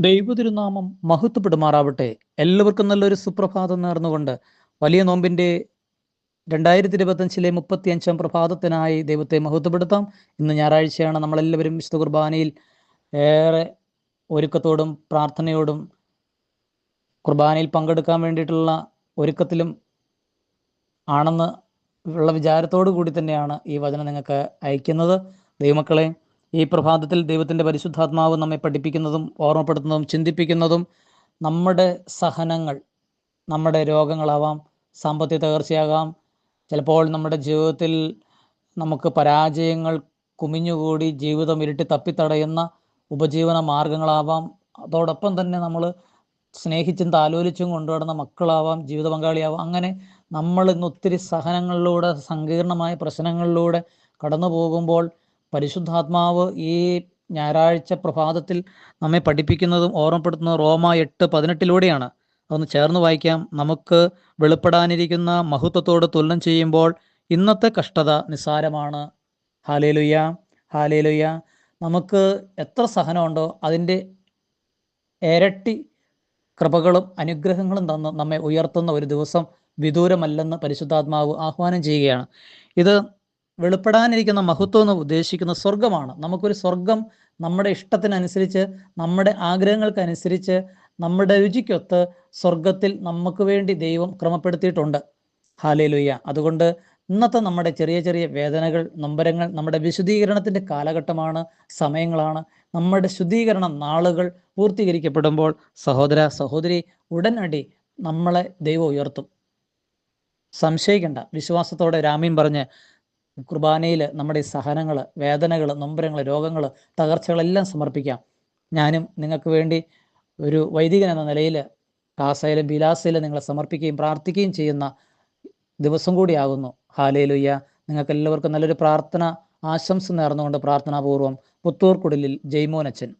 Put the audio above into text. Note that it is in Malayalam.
ദൈവതിരുനാമം മഹത്വപ്പെടുമാറാവട്ടെ. എല്ലാവർക്കും നല്ലൊരു സുപ്രഭാതം നേർന്നുകൊണ്ട് വലിയ നോമ്പിൻ്റെ 2025 35 പ്രഭാതത്തിനായി ദൈവത്തെ മഹത്വപ്പെടുത്താം. ഇന്ന് ഞായറാഴ്ചയാണ്. നമ്മളെല്ലാവരും വിശുദ്ധ കുർബാനയിൽ ഏറെ ഒരുക്കത്തോടും പ്രാർത്ഥനയോടും കുർബാനയിൽ പങ്കെടുക്കാൻ വേണ്ടിയിട്ടുള്ള ഒരുക്കത്തിലും ആണെന്ന് ഉള്ള വിചാരത്തോടു കൂടി തന്നെയാണ് ഈ വചനം നിങ്ങൾക്ക് അയക്കുന്നത്. ദൈവമക്കളെ, ഈ പ്രഭാതത്തിൽ ദൈവത്തിൻ്റെ പരിശുദ്ധാത്മാവ് നമ്മെ പഠിപ്പിക്കുന്നതും ഓർമ്മപ്പെടുത്തുന്നതും ചിന്തിപ്പിക്കുന്നതും നമ്മുടെ സഹനങ്ങൾ, നമ്മുടെ രോഗങ്ങളാവാം, സാമ്പത്തിക തകർച്ചയാകാം, ചിലപ്പോൾ നമ്മുടെ ജീവിതത്തിൽ നമുക്ക് പരാജയങ്ങൾ കുമിഞ്ഞുകൂടി ജീവിതം ഇരുട്ടി തപ്പിത്തടയുന്ന ഉപജീവന മാർഗങ്ങളാവാം, അതോടൊപ്പം തന്നെ നമ്മൾ സ്നേഹിച്ചും താലോലിച്ചും കൊണ്ടുവരുന്ന മക്കളാവാം, ജീവിത പങ്കാളിയാവാം. അങ്ങനെ നമ്മൾ ഇന്ന് ഒത്തിരി സഹനങ്ങളിലൂടെ, സങ്കീർണമായ പ്രശ്നങ്ങളിലൂടെ കടന്നു പോകുമ്പോൾ പരിശുദ്ധാത്മാവ് ഈ ഞായറാഴ്ച പ്രഭാതത്തിൽ നമ്മെ പഠിപ്പിക്കുന്നതും ഓർമ്മപ്പെടുത്തുന്നതും റോമ 8:18 അതൊന്ന് ചേർന്ന് വായിക്കാം. നമുക്ക് വെളിപ്പെടാനിരിക്കുന്ന മഹത്വത്തോട് തുലനം ചെയ്യുമ്പോൾ ഇന്നത്തെ കഷ്ടത നിസ്സാരമാണ്. Hallelujah, hallelujah. നമുക്ക് എത്ര സഹനമുണ്ടോ അതിൻ്റെ ഇരട്ടി കൃപകളും അനുഗ്രഹങ്ങളും തന്ന് നമ്മെ ഉയർത്തുന്ന ഒരു ദിവസം വിദൂരമല്ലെന്ന് പരിശുദ്ധാത്മാവ് ആഹ്വാനം ചെയ്യുകയാണ്. ഇത് വെളിപ്പെടാനിരിക്കുന്ന മഹത്വം എന്ന് ഉദ്ദേശിക്കുന്ന സ്വർഗമാണ്. നമുക്കൊരു സ്വർഗം നമ്മുടെ ഇഷ്ടത്തിനനുസരിച്ച്, നമ്മുടെ ആഗ്രഹങ്ങൾക്കനുസരിച്ച്, നമ്മുടെ രുചിക്കൊത്ത് സ്വർഗത്തിൽ നമുക്ക് വേണ്ടി ദൈവം ക്രമപ്പെടുത്തിയിട്ടുണ്ട്. ഹാലേലുയ്യ. അതുകൊണ്ട് ഇന്നത്തെ നമ്മുടെ ചെറിയ ചെറിയ വേദനകൾ, നൊമ്പരങ്ങൾ നമ്മുടെ വിശുദ്ധീകരണത്തിൻ്റെ കാലഘട്ടമാണ്, സമയങ്ങളാണ്. നമ്മുടെ ശുദ്ധീകരണ നാളുകൾ പൂർത്തീകരിക്കപ്പെടുമ്പോൾ സഹോദര സഹോദരി, ഉടനടി നമ്മളെ ദൈവം ഉയർത്തും. സംശയിക്കേണ്ട. വിശ്വാസത്തോടെ രാമീൻ പറഞ്ഞ് കുർബാനയിൽ നമ്മുടെ ഈ സഹനങ്ങൾ, വേദനകൾ, നൊമ്പരങ്ങൾ, രോഗങ്ങൾ, തകർച്ചകളെല്ലാം സമർപ്പിക്കാം. ഞാനും നിങ്ങൾക്ക് വേണ്ടി ഒരു വൈദികൻ എന്ന നിലയിൽ കാസയിലും ബിലാസയിലും നിങ്ങളെ സമർപ്പിക്കുകയും പ്രാർത്ഥിക്കുകയും ചെയ്യുന്ന ദിവസം കൂടിയാകുന്നു. ഹാലേലുയ്യ. നിങ്ങൾക്ക് എല്ലാവർക്കും നല്ലൊരു പ്രാർത്ഥന ആശംസ നേർന്നുകൊണ്ട് പ്രാർത്ഥനാപൂർവ്വം പുത്തൂർ കുടിലിൽ ജയ്മോനച്ചൻ.